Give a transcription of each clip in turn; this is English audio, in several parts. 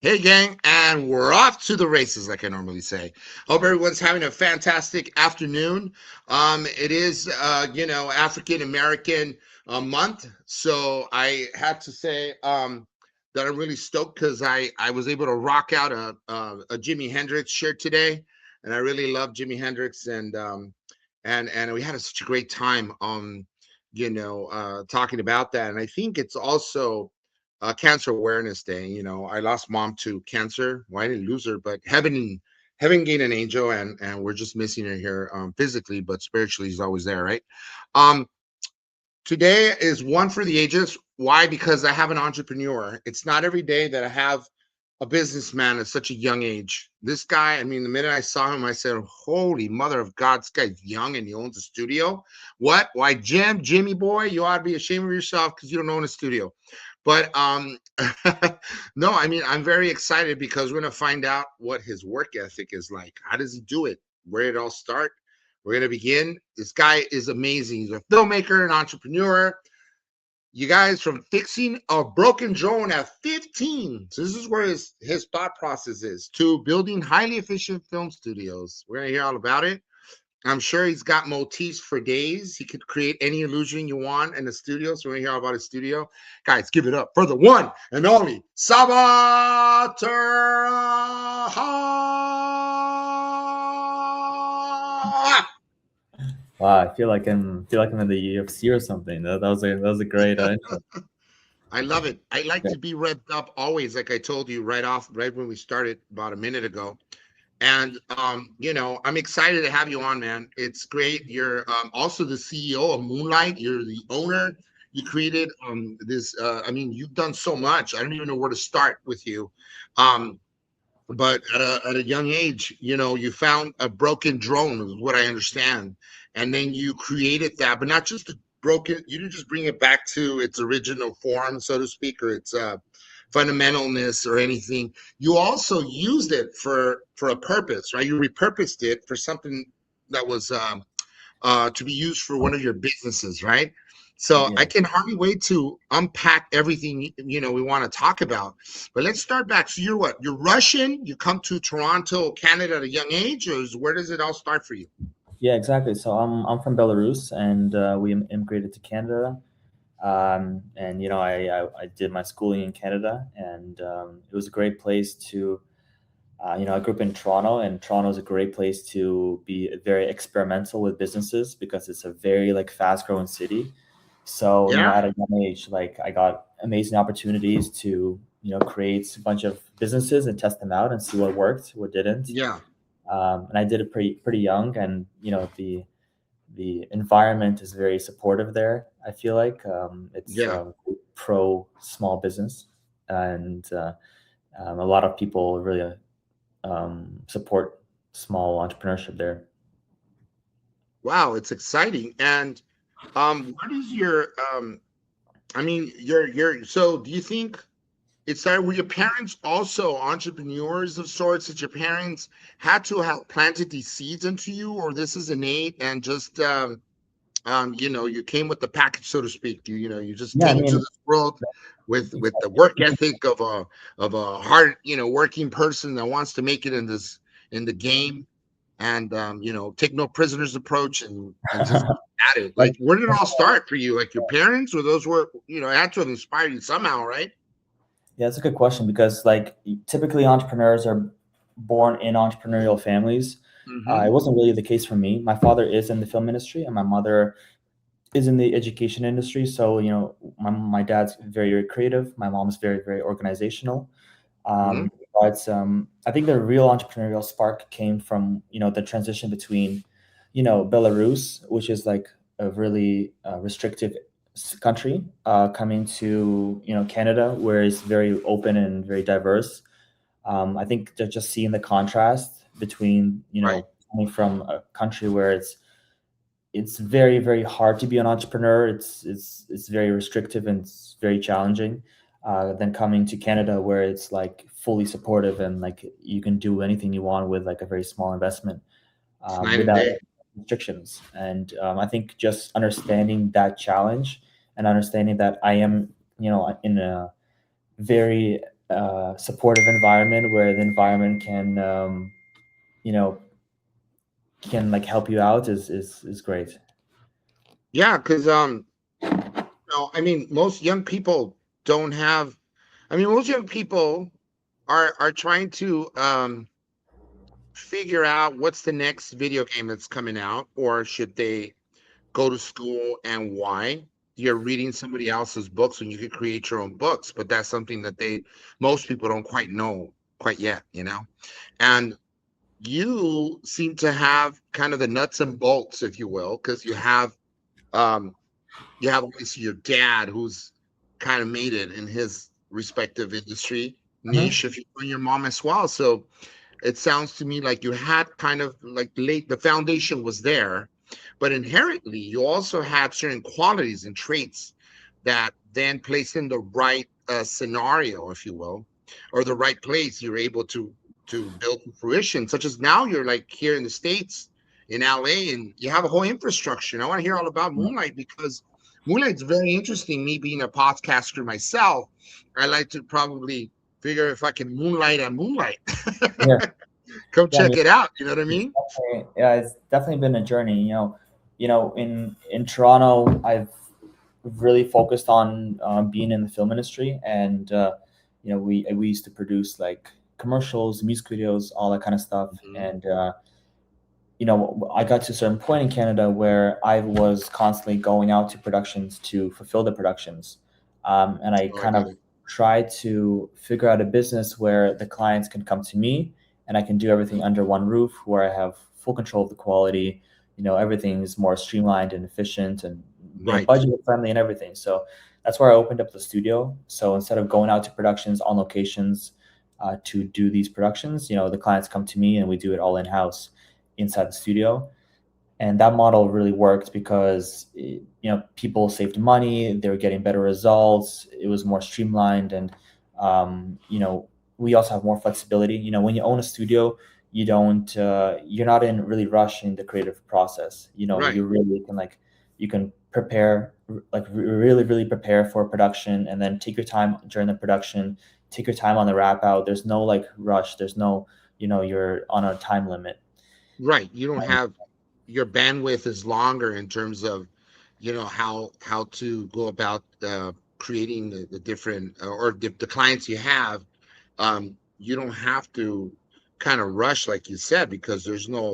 Hey, gang, and we're off to the races, like I normally say. Hope everyone's having a fantastic afternoon. It is, African American month, so I had to say that I'm really stoked because I was able to rock out a Jimi Hendrix shirt today, and I really love Jimi Hendrix, and we had such a great time, talking about that, and I think it's also Cancer Awareness Day. I lost mom to cancer. Well, I didn't lose her, but heaven gained an angel, and we're just missing her here physically, but spiritually, he's always there, right? Um, Today is one for the ages. Why? Because I have an entrepreneur. It's not every day that I have a businessman at such a young age. This guy, I mean, the minute I saw him, I said, "Holy mother of God, this guy's young and he owns a studio." What? Why, Jimmy boy, you ought to be ashamed of yourself because you don't own a studio. But no, I mean, I'm very excited because we're gonna find out what his work ethic is like. How does he do it? Where did it all start? We're gonna begin. This guy is amazing. He's a filmmaker, an entrepreneur. You guys, from fixing a broken drone at 15, so this is where his thought process is, to building highly efficient film studios. We're gonna hear all about it. I'm sure he's got motifs for days. He could create any illusion you want in the studio. So we're gonna hear all about his studio. Guys, give it up for the one and only Sava Terehoff. Wow, I feel like I'm in the UFC or something. That was a great intro. I love it. I like to be revved up always, like I told you right when we started about a minute ago. And I'm excited to have you on, man. It's great. You're also the CEO of Moonlight. You're the owner. You created this. I mean, you've done so much. I don't even know where to start with you. Um, but at a young age, you found a broken drone, is what I understand, and then you created that, but not just the broken. You didn't just bring it back to its original form, so to speak, or its fundamentalness or anything. You also used it for a purpose, right? You repurposed it for something that was to be used for one of your businesses, right? So I Yeah. can hardly wait to unpack everything we want to talk about. But let's start back. So you're what? You're Russian. You come to Toronto, Canada at a young age, or where does it all start for you? Yeah, exactly. So I'm from Belarus, and we immigrated to Canada. And I did my schooling in Canada, and it was a great place to. I grew up in Toronto, and Toronto is a great place to be very experimental with businesses because it's a very like fast growing city. So Yeah, at a young age, like I got amazing opportunities to create a bunch of businesses and test them out and see what worked, what didn't. yeah, And I did it pretty young, and the environment is very supportive there. I feel like it's yeah. pro small business, and a lot of people really support small entrepreneurship there. Wow, it's exciting. And what is your I mean, so do you think it's that were your parents also entrepreneurs of sorts, that your parents had to have planted these seeds into you, or this is innate and just you came with the package, so to speak. You just Yeah, I came into mean, this world with the work ethic of a hard, working person that wants to make it in the game, and take no prisoners approach, and just at it. like Like, where did it all start for you? Like, your parents, or those were, had to have inspired you somehow, right? yeah, it's a good question because like typically entrepreneurs are born in entrepreneurial families. It Hmm. wasn't really the case for me. My father is in the film industry, and my mother is in the education industry. So my dad's very very creative. My mom's very very organizational. Hmm. But I think the real entrepreneurial spark came from the transition between Belarus, which is like a really restrictive country, coming to Canada, where it's very open and very diverse. I think that just seeing the contrast between Right. coming from a country where it's very very hard to be an entrepreneur. It's very restrictive and it's very challenging. Then coming to Canada, where it's like fully supportive and like you can do anything you want with like a very small investment, It's night and without day. restrictions. And I think just understanding that challenge and understanding that I am in a very supportive environment where the environment can you know can like help you out is great. Yeah, because no, I mean, most young people don't have. I mean, most young people are trying to figure out what's the next video game that's coming out, or should they go to school and why. You're reading somebody else's books when you could create your own books, but that's something that most people don't quite know quite yet, you know. And you seem to have kind of the nuts and bolts, if you will, because um you have obviously your dad who's kind of made it in his respective industry Mhm. niche, if you and your mom as well. So it sounds to me like you had kind of like the foundation was there, but inherently you also had certain qualities and traits that then placed in the right scenario, if you will, or the right place, you're able to build to fruition. Such as now you're like here in the States, in LA, and you have a whole infrastructure. And I want to hear all about Moonlight because Moonlight's very interesting. Me being a podcaster myself, I like to probably figure if I can moonlight at Moonlight. Yeah. Come Yeah, I check mean, it out. You know what I mean? yeah, it's definitely been a journey. In Toronto, I've really focused on being in the film industry, and we used to produce like commercials, music videos, all that kind of stuff. Mhm. And I got to a certain point in Canada where I was constantly going out to productions to fulfill the productions, and I Oh, I kind get of it. tried to figure out a business where the clients can come to me and I can do everything under one roof, where I have full control of the quality. Everything is more streamlined and efficient, and Right. budget friendly and everything. So that's where I opened up the studio. So instead of going out to productions on locations to do these productions, the clients come to me and we do it all in house inside the studio. And that model really worked because people saved money, they were getting better results, it was more streamlined. And um, you know we also have more flexibility. When you own a studio, you're not in really rushing the creative process. Right. You really can, like, you can prepare, like, really really prepare for production, and then take your time during the production, take your time on the wrap out. There's no like rush, there's no, you're on a time limit. Right. You don't have your bandwidth is longer in terms of, how to go about creating the different or the clients you have. You don't have to kind of rush, like you said, because there's no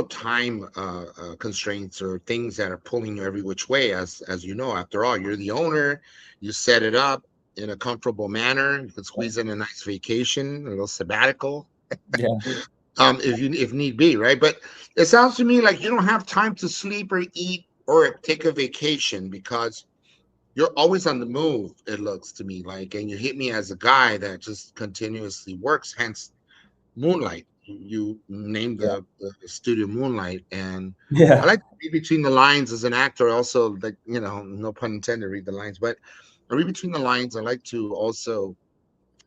time constraints or things that are pulling you every which way. As you know, after all, you're the owner. You set it up in a comfortable manner. You can squeeze in a nice vacation, a little sabbatical, Yeah. if need be, right? But it sounds to me like you don't have time to sleep or eat or take a vacation because you're always on the move. It looks to me like, and you hit me as a guy that just continuously works. Hence, Moonlight. You named Yeah. the studio Moonlight, and I Yeah. like to read between the lines as an actor. Also, like, no pun intended, read the lines, but I read between the lines. I like to also,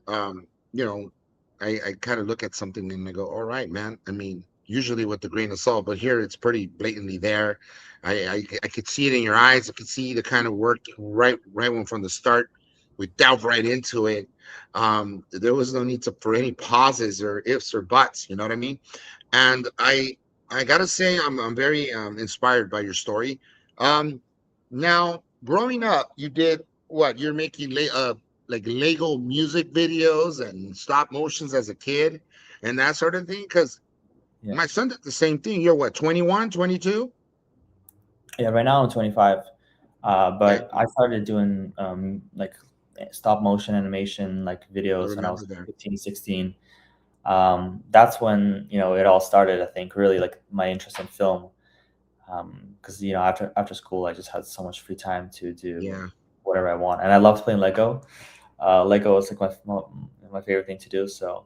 um, you know, I kind of look at something and I go, all right, man. I mean, usually with the grain of salt, but here it's pretty blatantly there. I could see it in your eyes. I could see the kind of work right when from the start. We delve right into it. There was no need for any pauses or ifs or buts. You know what I mean? And I gotta say I'm very inspired by your story. Um, Now, growing up, you did what? You're making like Lego music videos and stop motions as a kid and that sort of thing. Because Yeah. my son did the same thing. You're what, 21, 22? Yeah. Right now I'm 25, Okay, but I started doing like stop motion animation like I videos when I remember was that. 15, 16. That's when it all started. I think really like my interest in film, because after school I just had so much free time to do Yeah. whatever I want, and I loved playing Lego. Lego is like my favorite thing to do. So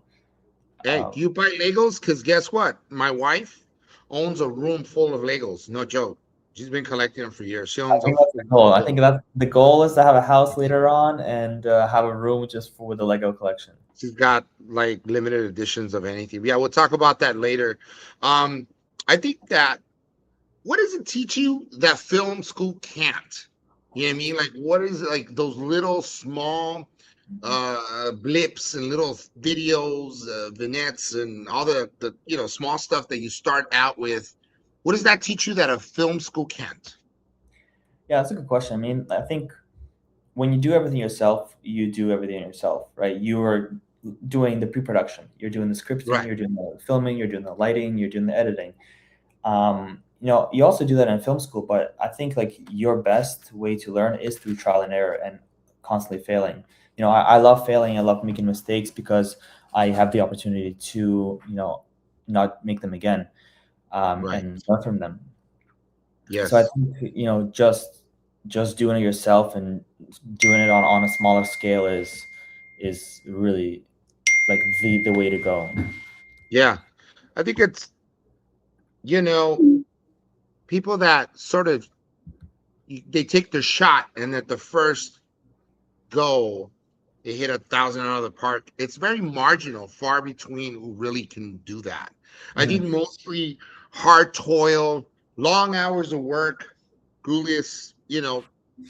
Hey, do um, you buy Legos? Because guess what? My wife owns a room full of Legos. No joke. She's been collecting them for years. She I owns a think that's full the goal. room I full. think that the goal is to have a house later on and have a room just for the Lego collection. She's got like limited editions of anything. Yeah, we'll talk about that later. Um, I think that what does it teach you that film school can't? You know what I mean? Like, what is it, like those little small? blips and little videos, vignettes, and all the small stuff that you start out with. What does that teach you that a film school can't? Yeah, that's a good question. I mean, I think when you do everything yourself, you do everything yourself, right? You are doing the pre-production, you're doing the scripting, Right, you're doing the filming, you're doing the lighting, you're doing the editing. You also do that in film school, but I think like your best way to learn is through trial and error and constantly failing. I love failing. I love making mistakes because I have the opportunity to, not make them again, right. and learn from them. So I Yes. think, just doing it yourself and doing it on a smaller scale is really like the way to go. Yeah. I think it's, you know, people that sort of they take their shot and at the first go they hit 1,000 out of the park. It's very marginal, far between who really can do that. I think Mhm. mostly hard toil, long hours of work, gruelous,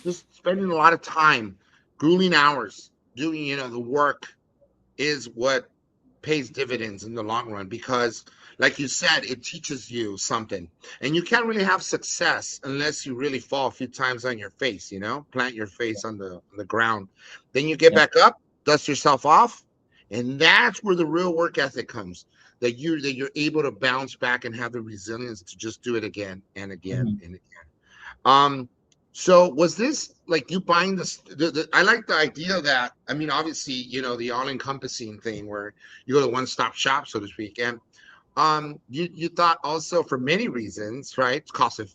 just spending a lot of time, grueling hours doing, the work is what pays dividends in the long run because like you said it teaches you something, and you can't really have success unless you really fall a few times on your face, plant your face on the ground, then you get Yeah. back up, dust yourself off, and that's where the real work ethic comes, that you're able to bounce back and have the resilience to just do it again and again Mhm. and again. So was this like you buying this? I like the idea that, I mean, obviously, the all-encompassing thing where you go to one-stop shop, so to speak, and you thought also for many reasons, right?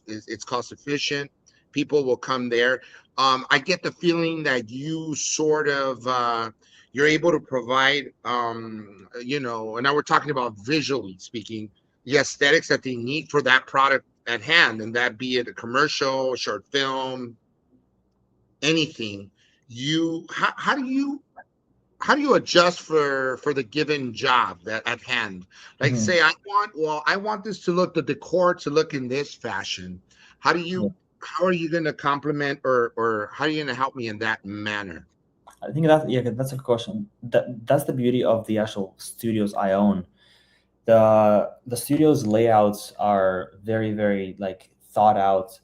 It's cost efficient. People will come there. I get the feeling that you sort of you're able to provide, and now we're talking about visually speaking, the aesthetics that they need for that product at hand, and that be it a commercial, a short film, anything. How do you adjust for the given job that at hand? Like Mhm. say I want this to look, the decor to look in this fashion. How do Yeah. you how are you going to complement, or how are you going to help me in that manner? I think that's a good question. That's the beauty of the actual studios I own. The studios layouts are very, very like thought out.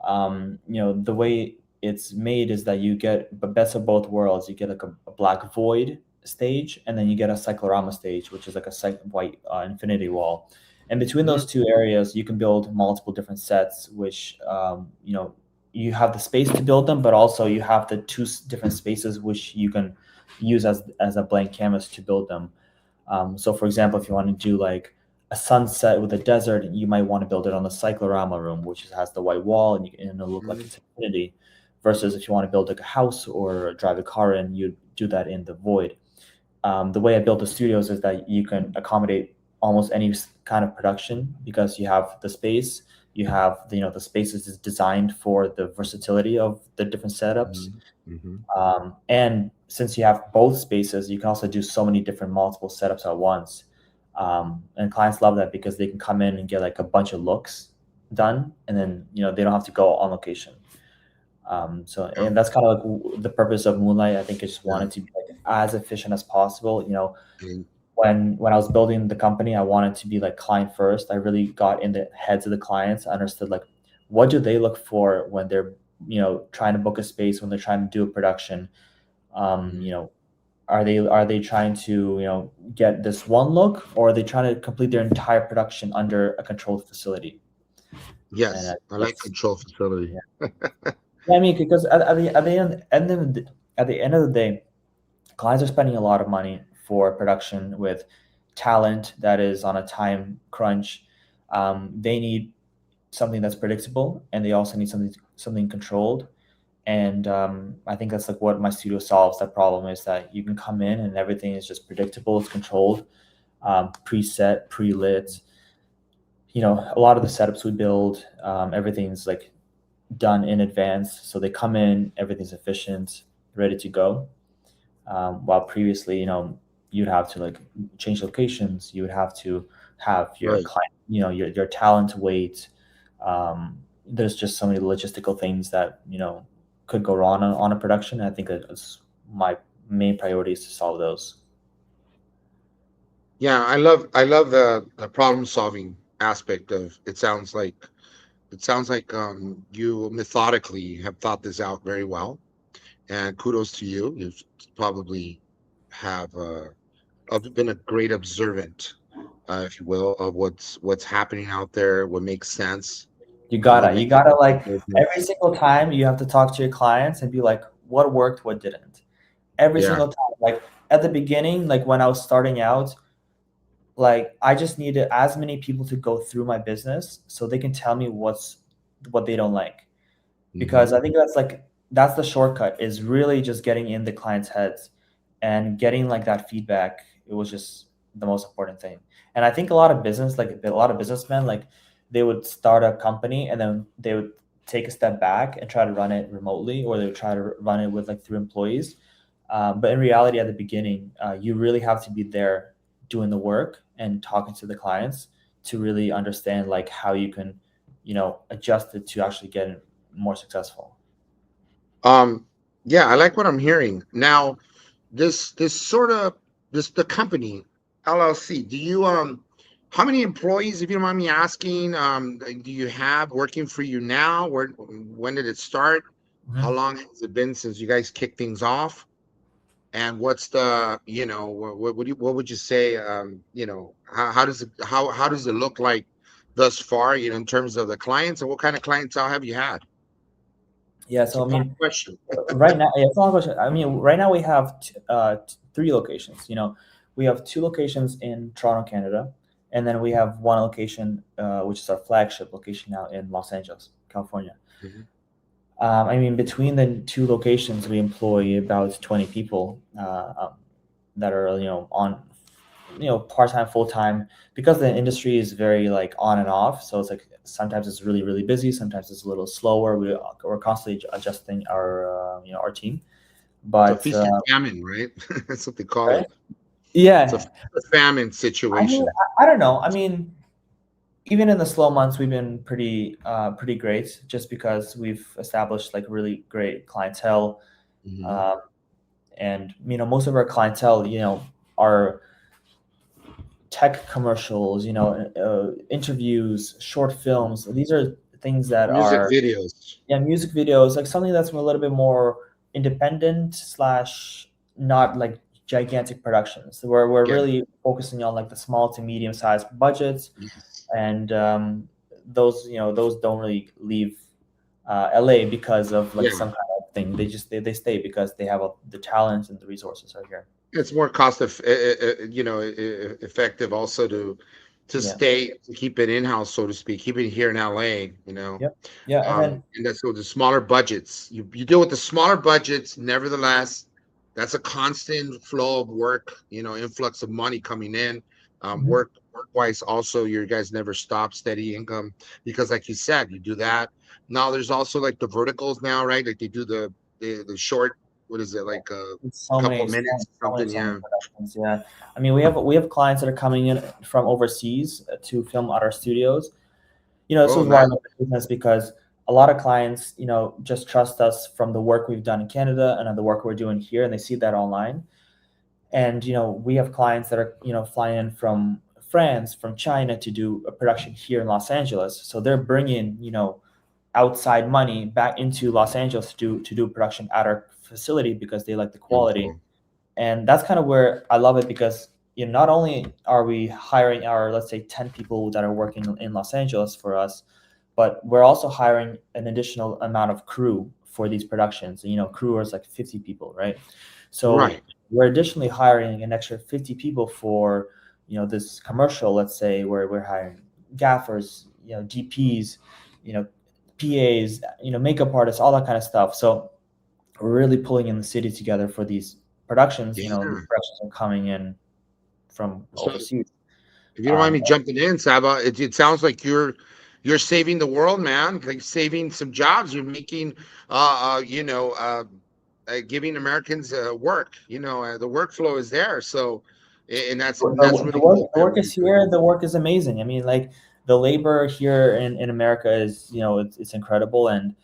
The way it's made is that you get the best of both worlds. You get like a black void stage, and then you get a cyclorama stage, which is like a white infinity wall. And between Mhm. those two areas, you can build multiple different sets, which you have the space to build them, but also you have the two different spaces which you can use as a blank canvas to build them. So, for example, if you want to do like a sunset with a desert, you might want to build it on the cyclorama room, which has the white wall and it'll look like Mhm. it's infinity. Versus if you want to build like a house or drive a car in, you do that in the void. The way I built the studios is that you can accommodate almost any kind of production because you have the space. You have the spaces is designed for the versatility of the different setups. Mhm. Mhm. And since you have both spaces, you can also do so many different multiple setups at once. And clients love that because they can come in and get like a bunch of looks done, and then they don't have to go on location. Yeah. And that's kind of like the purpose of Moonlight. I think I just Yeah. wanted to be like as efficient as possible. And When I was building the company, I wanted to be like client first. I really got in the heads of the clients. I understood like what do they look for when they're trying to book a space, when they're trying to do a production. um, mhm. you know are they trying to get this one look, or are they trying to complete their entire production under a controlled facility? And Yes, I like that's control facility. yeah. Yeah, I mean, because at the end of the day, clients are spending a lot of money for production with talent that is on a time crunch. They need something that's predictable, and they also need something controlled. And I think that's like what my studio solves. That problem is that you can come in and everything is just predictable, it's controlled, preset, pre-lit. A lot of the setups we build, everything's like done in advance, so they come in, everything's efficient, ready to go. While previously, you'd have to like change locations, you would have to have your Right. client, your talent wait. There's just so many logistical things that could go wrong on a production. I think that's my main priority is to solve those. Yeah, I love the problem solving aspect of it. Sounds like you methodically have thought this out very well, and kudos to you. You've probably have been a great observant, if you will, of what's happening out there, what makes sense, You what gotta, you makes gotta sense in like every business. single time you have to talk to your clients and be like, what worked, what didn't. Every Yeah. single time, like at the beginning, like when I was starting out, like I just needed as many people to go through my business so they can tell me what they don't like. Hmm. Because I think that's the shortcut is really just getting in the clients' heads and getting like that feedback. It was just the most important thing. And I think a lot of business, like a lot of businessmen, like they would start a company and then they would take a step back and try to run it remotely, or they would try to run it with like 3 employees. But in reality, at the beginning, you really have to be there doing the work and talking to the clients to really understand like how you can, adjust it to actually get it more successful. Um, yeah, I like what I'm hearing. Now, this sort of this the company LLC. Do you how many employees, if you don't mind me asking, do you have working for you now? When did it start? How Mhm. long has it been since you guys kicked things off? And what's the, what would you say, how does it look like thus far, in terms of the clients, and what kind of clientele have you had? Yeah, It's a so I broad mean, question. right now, yeah, it's not a question. I mean, right now we have 3 locations. We have 2 locations in Toronto, Canada, and then we have one location, which is our flagship location now in Los Angeles, California. Mhm. I mean, between the 2 locations, we employ about 20 people that are, on, part time, full time, because the industry is very like on and off. So it's like sometimes it's really, really busy, sometimes it's a little slower. We're constantly adjusting our team, So but feast or famine, right? That's what they call right? it. It's a Yeah. feast or famine I mean, situation. I don't know. I mean, even in the slow months, we've been pretty great, just because we've established like really great clientele. Hmm. Um, and most of our clientele, are tech commercials, interviews, short films. These are things that Music are, videos. yeah, music videos, like something that's a little bit more independent slash not like gigantic productions. So we're Yeah. really focusing on like the small to medium sized budgets, Yes. and those don't really leave LA because of like Yeah. some kind of thing. They stay because they have the talents and the resources are here. It's more cost effective also to Yeah. stay to keep it in house, so to speak, keep it here in LA. Yep. Yeah. And then And that's with the smaller budgets. You deal with the smaller budgets. Nevertheless, that's a constant flow of work. Influx of money coming in. Mhm. Work wise, also, your guys never stop, steady income, because, like you said, you do that. Now there's also like the verticals now, right? Like they do the short. What is it, like a It's so couple many, so, minutes, so many, something? so many Yeah. productions. Yeah, I mean, we have clients that are coming in from overseas to film at our studios. This Oh, is why I nice. love the business, because a lot of clients, just trust us from the work we've done in Canada and the work we're doing here, and they see that online. And we have clients that are flying in from France, from China to do a production here in Los Angeles. So they're bringing outside money back into Los Angeles to do production at our facility because they like the quality. Beautiful. And that's kind of where I love it, because not only are we hiring our, let's say, 10 people that are working in Los Angeles for us, but we're also hiring an additional amount of crew for these productions. Crew is like 50 people, right? So Right. we're additionally hiring an extra 50 people for this commercial, let's say, where we're hiring gaffers, DPs, you know PAs, makeup artists, all that kind of stuff. So we're really pulling in the city together for these productions. These Yeah. productions are coming in from So overseas. if you don't mind Um, me jumping in, Saba, it sounds like you're saving the world, man. Like saving some jobs. You're making, giving Americans work. The workflow is there. So, and that's the really work neat, the man. work What is you're doing. here. The work is amazing. I mean, like the labor here in America is it's incredible, and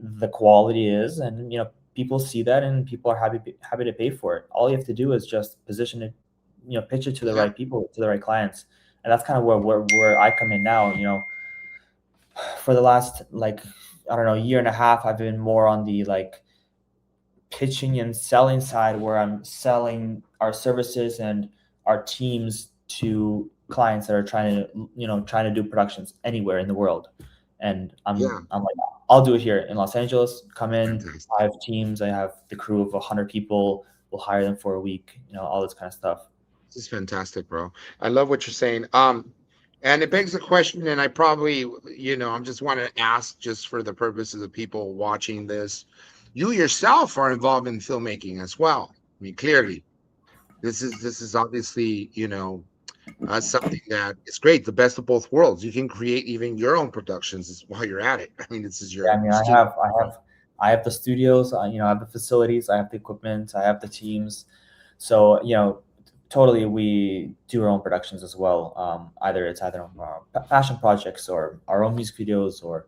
the quality is, and people see that and people are happy to pay for it. All you have to do is just position it, pitch it to the Yeah, right people, to the right clients. And that's kind of where I come in now. For the last, like, I don't know, year and a half, I've been more on the like pitching and selling side, where I'm selling our services and our teams to clients that are trying to do productions anywhere in the world. And yeah, I'm like, I'll do it here in Los Angeles. Come in. I fantastic. have teams. I have the crew of 100 people. We'll hire them for a week. All this kind of stuff. This is fantastic, bro. I love what you're saying. And it begs the question, and I probably, I'm just want to ask, just for the purposes of people watching this, you yourself are involved in filmmaking as well. I mean, clearly, this is obviously, something that is great, the best of both worlds. You can create even your own productions while you're at it. I mean, this is Yeah, your I mean, studio. I have the studios. I have the facilities. I have the equipment. I have the teams. So totally, we do our own productions as well. Either our passion projects or our own music videos, or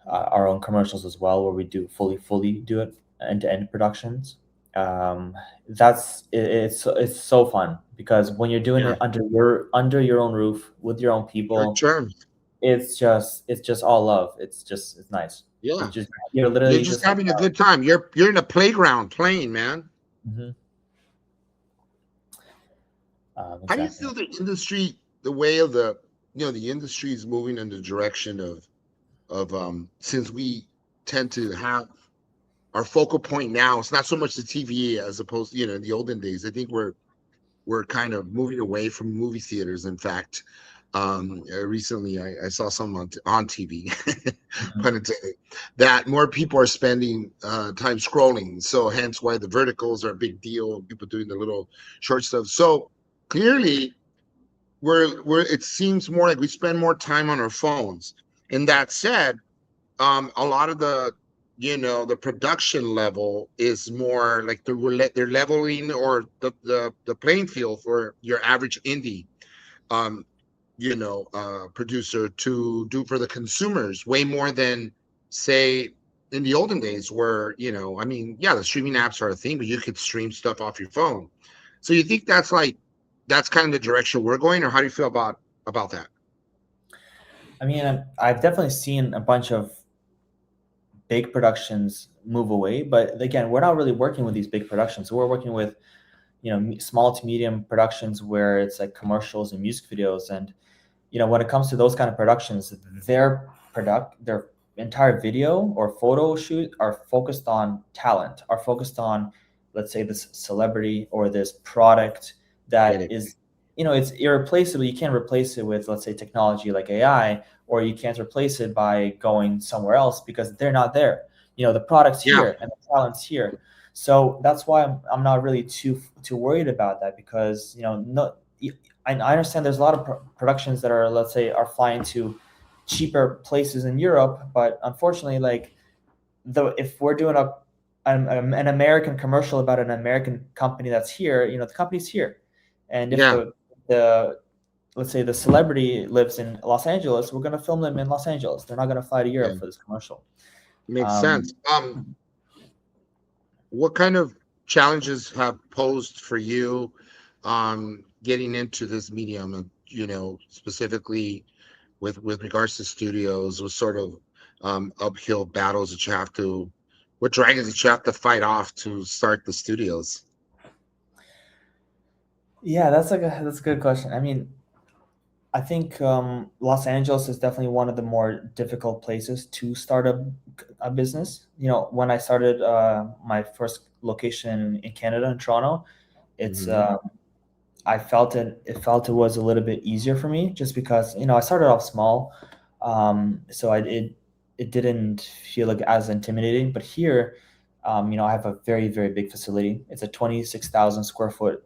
our own commercials as well, where we do fully do it end to end productions. Um, it's so fun, because when you're doing Yeah, it under your own roof with your own your people, terms. it's just all love. It's nice. Yeah, You're you're literally just just having a good time. You're in a playground playing, man. Mhm. How do you Exactly. feel the industry, the way of the industry is moving in the direction of since we tend to have our focal point now, it's not so much the TV as opposed to, in the olden days. I think we're kind of moving away from movie theaters. In fact, recently I saw some on TV, Mhm. pun intended, that more people are spending time scrolling. So hence why the verticals are a big deal. People doing the little short stuff. So clearly, we're it seems more like we spend more time on our phones. And that said, a lot of the production level is more like they're leveling, or the playing field for your average indie um producer to do for the consumers way more than, say, in the olden days, where, I mean, yeah, the streaming apps are a thing, but you could stream stuff off your phone. So you think that's kind of the direction we're going, or how do you feel about that? I mean, I've definitely seen a bunch of big productions move away, but again, we're not really working with these big productions. We're working with small to medium productions, where it's like commercials and music videos. And when it comes to those kind of productions, their entire video or photo shoot are focused on talent, are focused on, let's say, this celebrity or this product Get that it? is, it's irreplaceable. You can't replace it with, let's say, technology like AI, or you can't replace it by going somewhere else, because they're not there. The product's Yeah, here and the talent's here. So that's why I'm not really too worried about that, because no, I understand there's a lot of productions that are, let's say, are flying to cheaper places in Europe, but unfortunately, like, if we're doing an American commercial about an American company that's here, the company's here. And if yeah, the let's say the celebrity lives in Los Angeles, we're going to film them in Los Angeles. They're not going to fly to yeah, Europe for this commercial. makes Um, sense. What kind of challenges have posed for you getting into this medium, and specifically with regards to studios, with sort of uphill battles that you have to, what dragons that you have to fight off to start the studios? yeah, that's a good question. I mean, I think Los Angeles is definitely one of the more difficult places to start a business. When I started my first location in Canada, in Toronto, it's Hmm. I felt it was a little bit easier for me, just because I started off small, so it didn't feel like as intimidating. But here, I have a very very big facility. It's a 26,000 square foot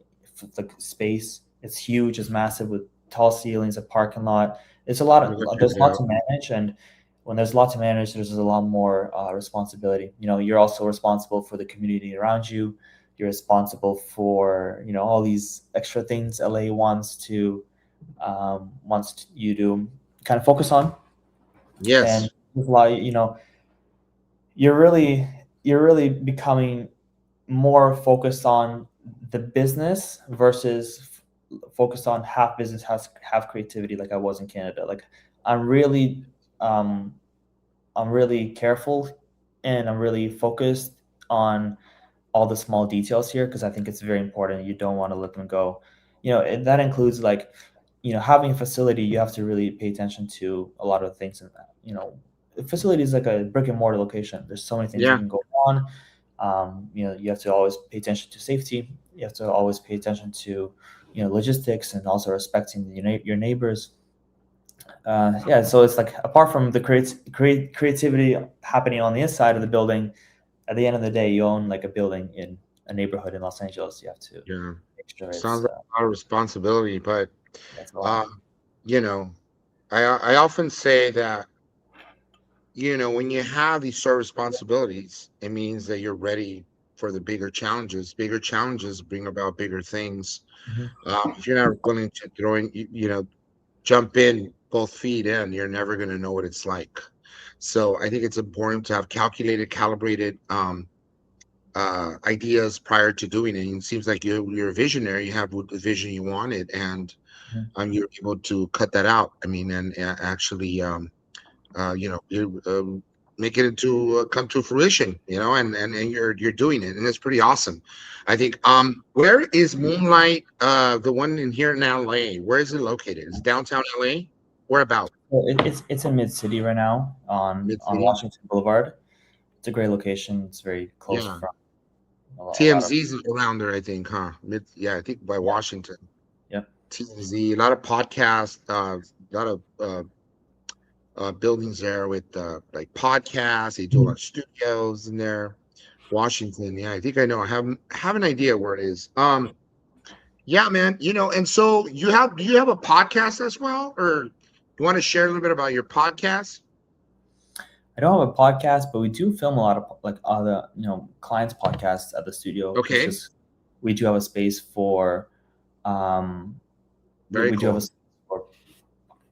like space. It's huge. It's massive, with tall ceilings, a parking lot. It's a lot Let me go of check There's a it lot out. to manage, and when there's a lot to manage, there's a lot more responsibility. You're also responsible for the community around you. You're responsible for all these extra things LA wants you to kind of focus on. And Yes. there's a lot, you're really you're really becoming more focused on the business versus focused on half business, half creativity, like I was in Canada. Like I'm really um, I'm really careful and I'm really focused on all the small details here because I think it's very important. You don't want to let them go. And that includes like, having a facility, you have to really pay attention to a lot of things. And the facility is like a brick and mortar location. There's so many things that Yeah, can go on. You have to always pay attention to safety. You have to always pay attention to, logistics and also respecting your neighbors. Yeah, so it's like apart from the creativity happening on the inside of the building, at the end of the day, you own like a building in a neighborhood in Los Angeles. You have to yeah. make sure Sounds it's like a lot of responsibility, but that's a lot. uh, you know, I often say that, when you have these sort of responsibilities, it means that you're ready for the bigger challenges. Bigger challenges bring about bigger things. Mhm. If you're not willing to jump in both feet in, you're never going to know what it's like. So I think it's important to have calculated, calibrated ideas prior to doing it. And it seems like you're a visionary. You have the vision you wanted, and Mhm. you're able to cut that out. I mean, and actually, you make it into come to fruition. And you're doing it, and it's pretty awesome. I think. Where is Moonlight? The one in here in LA. Where is it located? Is it downtown LA? Where about? Well, it's in mid city right now Mid on city? Washington Boulevard. It's a great location. It's very close Yeah. from a lot of TMZ's around there, I think, huh? Yeah, I think by yeah. Washington. Yep. TMZ, a lot of podcasts, a lot of buildings there with like podcasts. They do a lot Mhm. of studios in there. Washington, yeah, I think I know. I have an idea where it is. Yeah, man. And so do you have a podcast as well, or you want to share a little bit about your podcast? I don't have a podcast, but we do film a lot of like other clients' podcasts at the studio. It's Okay, just we do have a space for um, very we do have a cool. space for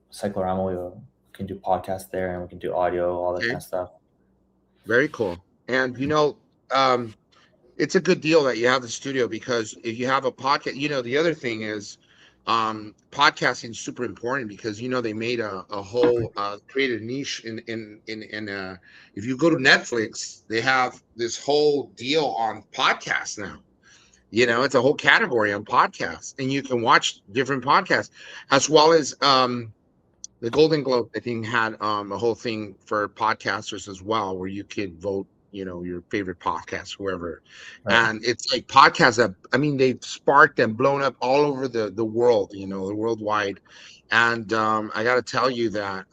cyclorama. We can do podcasts there, and we can do audio, all that kind Okay, of stuff. very cool. And um, it's a good deal that you have the studio, because if you have a podcast, the other thing is podcasting is super important, because they made a whole created niche in if you go to Netflix, they have this whole deal on podcasts now. It's a whole category on podcasts, and you can watch different podcasts, as well as the Golden Globe, I think, had a whole thing for podcasters as well, where you could vote, your favorite podcast, whoever. Right. And it's like podcasts that, I mean, they've sparked and blown up all over the world, the worldwide. And I got to tell you that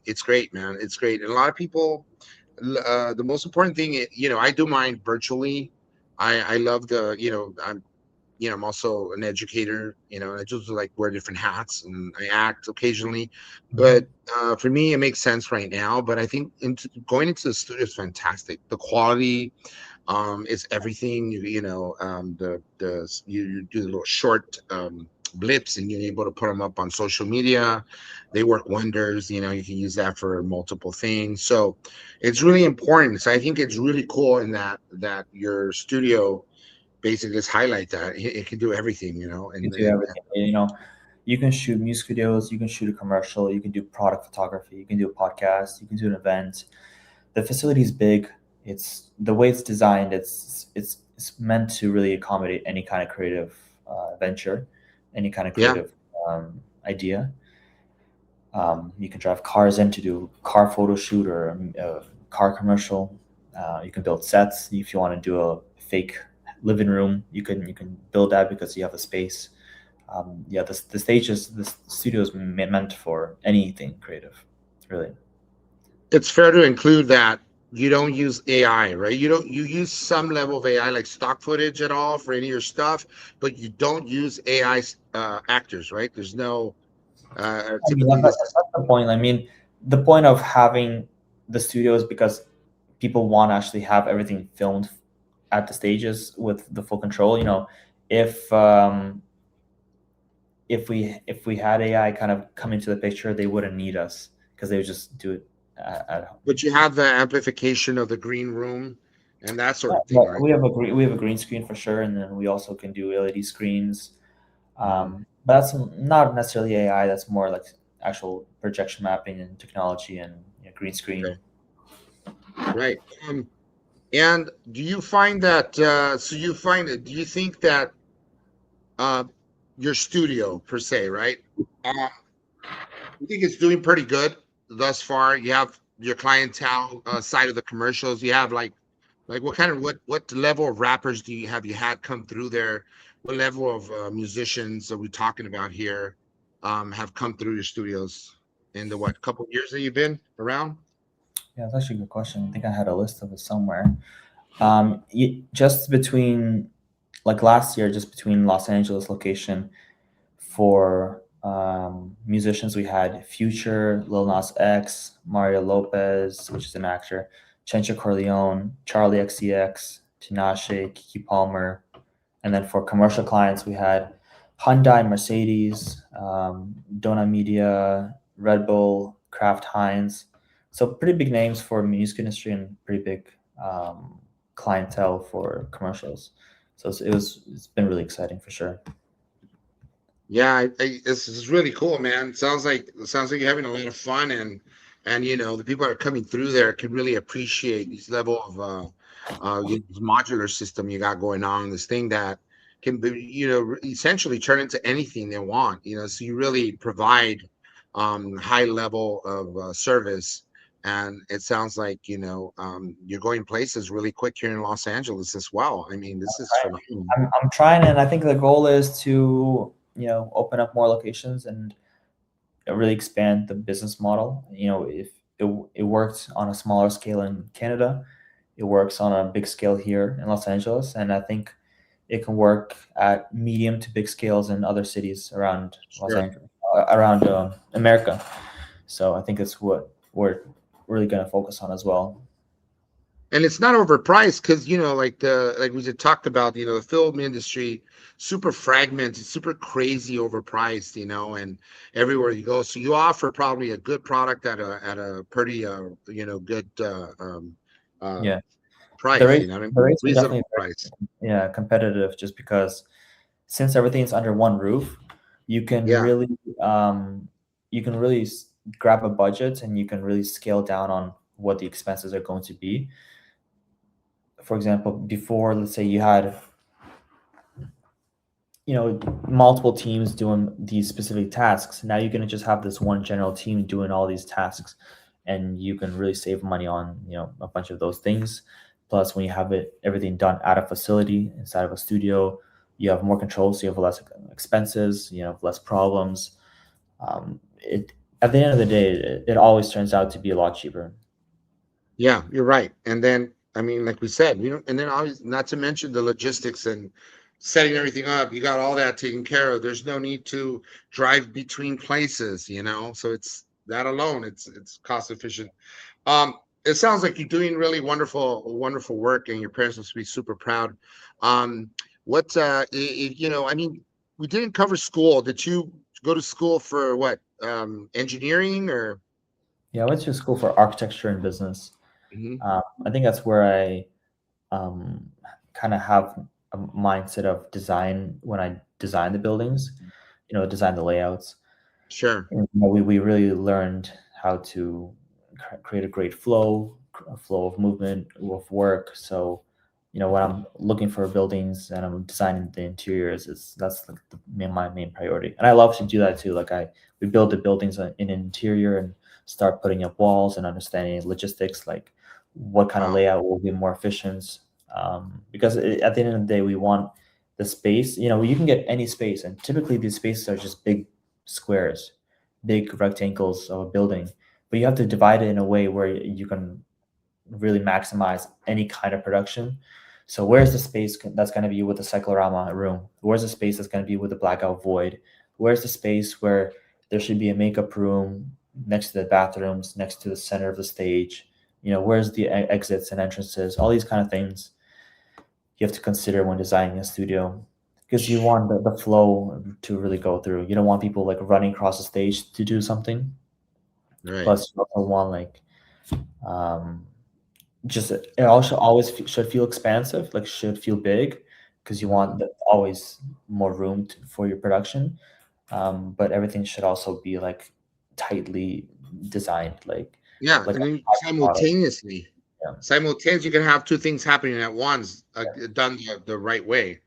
it's great, man. It's great. And a lot of people, the most important thing, I do mine virtually. I love I'm also an educator, and I just like wear different hats, and I act occasionally. Mhm. But for me, it makes sense right now. But I think going into the studio is fantastic. The quality is everything. You do the little short blips, and you're able to put them up on social media. They work wonders. You can use that for multiple things. So it's really important. So I think it's really cool in that your studio basically just highlight that it can do everything, You and do everything. You can shoot music videos, you can shoot a commercial, you can do product photography, you can do a podcast, you can do an event. The facility is big. It's the way it's designed. It's meant to really accommodate any kind of creative venture, any kind of yeah. creative idea. You can drive cars in to do car photo shoot or a car commercial. You can build sets if you want to do a fake living room. You can build that because you have the space. Yeah, the stages, the studio is meant for anything creative, really. It's fair to include that you don't use AI, right? You use some level of AI, like stock footage at all for any of your stuff, but you don't use AI actors, right? There's no I mean, typically this is that's the point. I mean, the point of having the studio is because people want to actually have everything filmed at the stages with the full control. If if we had AI kind of come into the picture, they wouldn't need us because they would just do it at home. but you have the amplification of the green room and that sort Yeah, of thing, but right? we have a green screen for sure, and then we also can do LED screens. Mhm. But that's not necessarily AI. That's more like actual projection mapping and technology and green Okay, screen. right. And do you find that so you find it, do you think that uh your studio per se, right? Uh you think it's doing pretty good thus far? You have your clientele side of the commercials. You have like what kind of what level of rappers do you have you had come through there? What level of musicians are we talking about here? Have come through your studios in the what couple years that you've been around? Yeah, that's actually a good question. I think I had a list of it somewhere. Just between like last year, just between Los Angeles location for musicians, we had Future, Lil Nas X, Mario Lopez, which is an actor, Chencha Corleone, Charlie XCX, Tinashe, Kiki Palmer, and then for commercial clients, we had Hyundai, Mercedes, Dona Media, Red Bull, Kraft Heinz. So pretty big names for music industry and pretty big um, clientele for commercials. So it's been really exciting for sure. Yeah, this is really cool, man. Sounds like you're having a lot of fun, and the people that are coming through there can really appreciate this level of this modular system you got going on. This thing that can be essentially turn into anything they want. So you really provide high level of service, and it sounds like you're going places really quick here in Los Angeles as well. I mean, this is phenomenal. I'm trying, and I think the goal is to open up more locations and really expand the business model. If it worked on a smaller scale in Canada, it works on a big scale here in Los Angeles, and I think it can work at medium to big scales in other cities around Los Sure. Angeles, around America. So I think it's what we're really going to focus on as well. And it's not overpriced because like we just talked about, the film industry super fragmented, super crazy overpriced, and everywhere you go, so you offer probably a good product at a pretty good uh Yeah, the price, rates what I the mean, rates are reasonable definitely price. yeah competitive, just because since everything's under one roof, you can Yeah. really um, you can really grab a budget and you can really scale down on what the expenses are going to be. For example, before, let's say you had multiple teams doing these specific tasks. Now you're going to just have this one general team doing all these tasks, and you can really save money on a bunch of those things. Plus, when you have everything done at a facility inside of a studio, you have more control, so you have less expenses, you have less problems. It At the end of the day, it always turns out to be a lot cheaper. Yeah, you're right. And then, I mean, like we said, and then always, not to mention the logistics and setting everything up. You got all that taken care of. There's no need to drive between places, So it's that alone, it's cost efficient. It sounds like you're doing really wonderful work, and your parents must be super proud. Um, what I mean, we didn't cover school. Did you go to school for what? Engineering or? Yeah, I went to school for architecture and business. Mhm. I think that's where I um, kind of have a mindset of design when I design the buildings, design the layouts. Sure. And, we really learned how to create a great flow, a flow of movement, of work. So, when I'm looking for buildings and I'm designing the interiors, that's like my main priority. And I love to do that too. Like we build the buildings in interior and start putting up walls and understanding logistics, like what kind of Wow. layout will be more efficient. Because at the end of the day, we want the space. You can get any space, and typically these spaces are just big squares, big rectangles of a building, but you have to divide it in a way where you can really maximize any kind of production. So where's the space that's going to be with the cyclorama room? Where's the space that's going to be with the blackout void? Where's the space where there should be a makeup room next to the bathrooms, next to the center of the stage? Where's the exits and entrances? All these kind of things you have to consider when designing a studio, because you want the flow to really go through. You don't want people like running across the stage to do something. Right. Plus, you also want like um, just it also always should feel expansive, like should feel big, because you want always more room for your production. But everything should also be like tightly designed, Yeah, like and then a product. Yeah. simultaneously, you can have two things happening at once, done the right way.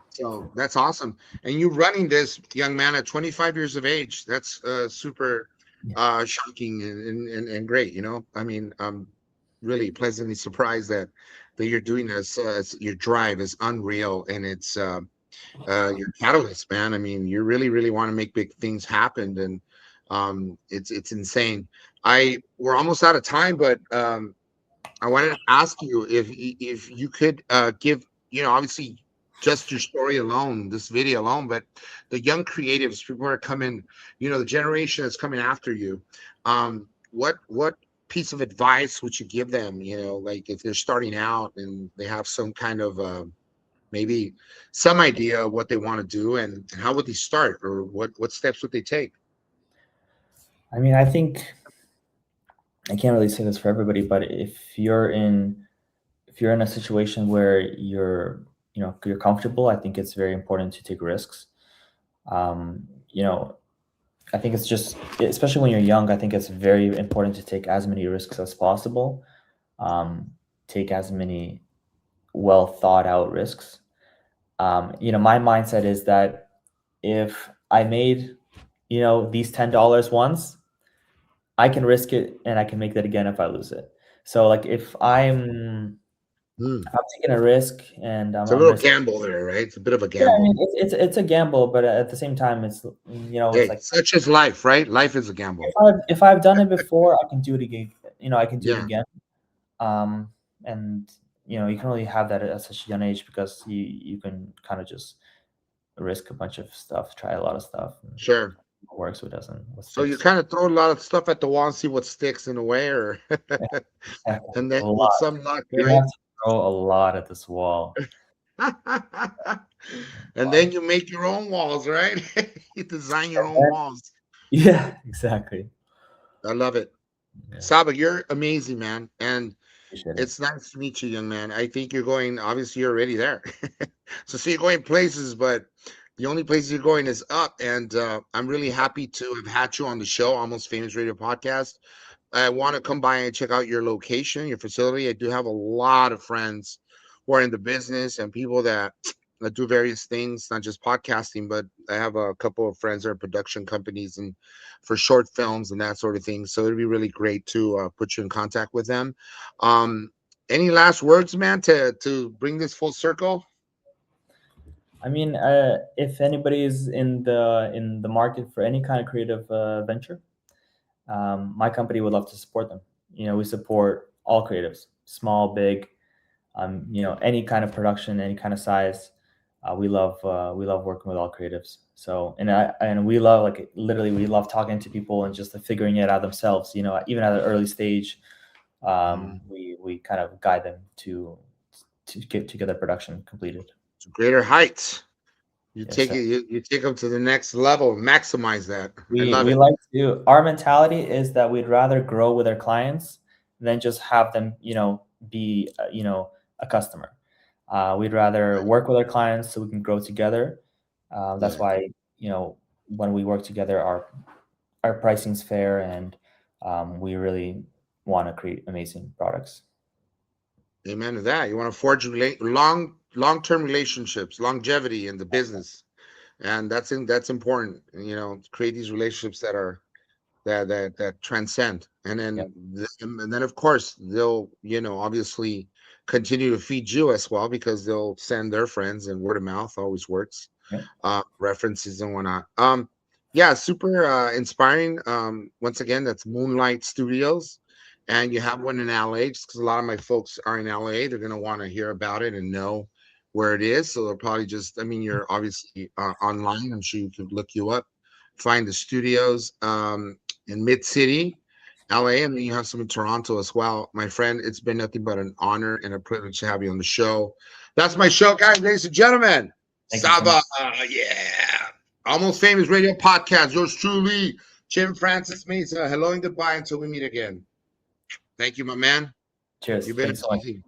So that's awesome. And you running this, young man, at 25 years of age, that's super Yeah. shocking and great. I mean, I'm really pleasantly surprised that you're doing this. Your drive is unreal, and it's your catalyst, man. I mean, you really want to make big things happen, and it's insane. We're almost out of time, but I wanted to ask you if you could give, obviously just your story alone, this video alone, but the young creatives, people are coming, the generation that's coming after you. What piece of advice would you give them? Like if they're starting out and they have some kind of maybe some idea of what they want to do, and how would they start, or what steps would they take? I mean, I think I can't really say this for everybody, but if you're in a situation where you're comfortable, I think it's very important to take risks. You know, I think it's just, especially when you're young, I think it's very important to take as many risks as possible. Take as many well thought out risks. My mindset is that if I made, these $10 once, I can risk it and I can make that again if I lose it. So like Hmm. if I'm taking a risk and It's a I'm little risking. gamble there, right? It's a bit of a Yeah, I gamble. mean it's a gamble, but at the same time, it's Hey, like such as life, right? Life is a gamble. if I've done it before, I can do it again. I can do it Yeah, again. Um, and you can only have that at such a young age because you can kind of just risk a bunch of stuff, try a lot of stuff, and sure. what works, what doesn't, what So you sticks. kind of throw a lot of stuff at the wall and see what sticks in a way, or Exactly. and A then with lot. some luck, You right? have to throw a lot at this wall. And then you make your own walls, right? You design your own And walls. yeah, exactly. I love it. Yeah, Saba, you're amazing, man. And appreciate it. it's nice to meet you, young man. I think you're going, obviously, you're already there. So you're going places, but the only place you're going is up. And I'm really happy to have had you on the show, Almost Famous Radio Podcast. I want to come by and check out your location, your facility. I do have a lot of friends who are in the business and people that do various things, not just podcasting, but I have a couple of friends that are production companies and for short films and that sort of thing. So it'd be really great to put you in contact with them. Um, any last words, man, to bring this full circle? I mean, if anybody is in the market for any kind of creative venture, my company would love to support them. We support all creatives, small, big, any kind of production, any kind of size. We love working with all creatives. So and we love, like, literally we love talking to people and just figuring it out themselves. Even at an early stage, Mm, we kind of guide them to get their production completed. to greater heights. You Yes, take sir. it, you take them to the next level, maximize that. I We love we it. like to. Our mentality is that we'd rather grow with our clients than just have them, be a customer. We'd rather work with our clients so we can grow together. That's Yeah. why, when we work together, our pricing's fair, and we really want to create amazing products. Amen to that. You want to forge long-term relationships, longevity in the business, and that's important. To create these relationships that transcend, and Yeah. then of course they'll obviously continue to feed you as well, because they'll send their friends, and word of mouth always works. Yeah. References and whatnot. Yeah, super inspiring. Once again, that's Moonlight Studios, and you have one in LA, just because a lot of my folks are in LA. They're going to want to hear about it and know where it is. So they'll probably just, I mean, you're obviously online. I'm sure you could look you up, find the studios in Mid City, LA, and then you have some in Toronto as well. My friend, it's been nothing but an honor and a privilege to have you on the show. That's my show, guys, ladies and gentlemen. Thank you so Sava, much. yeah. Almost Famous Radio Podcast. Yours truly, Jim Francis Mesa. Hello and goodbye until we meet again. Thank you, my man. Cheers. You've been a Thanks so much. TC.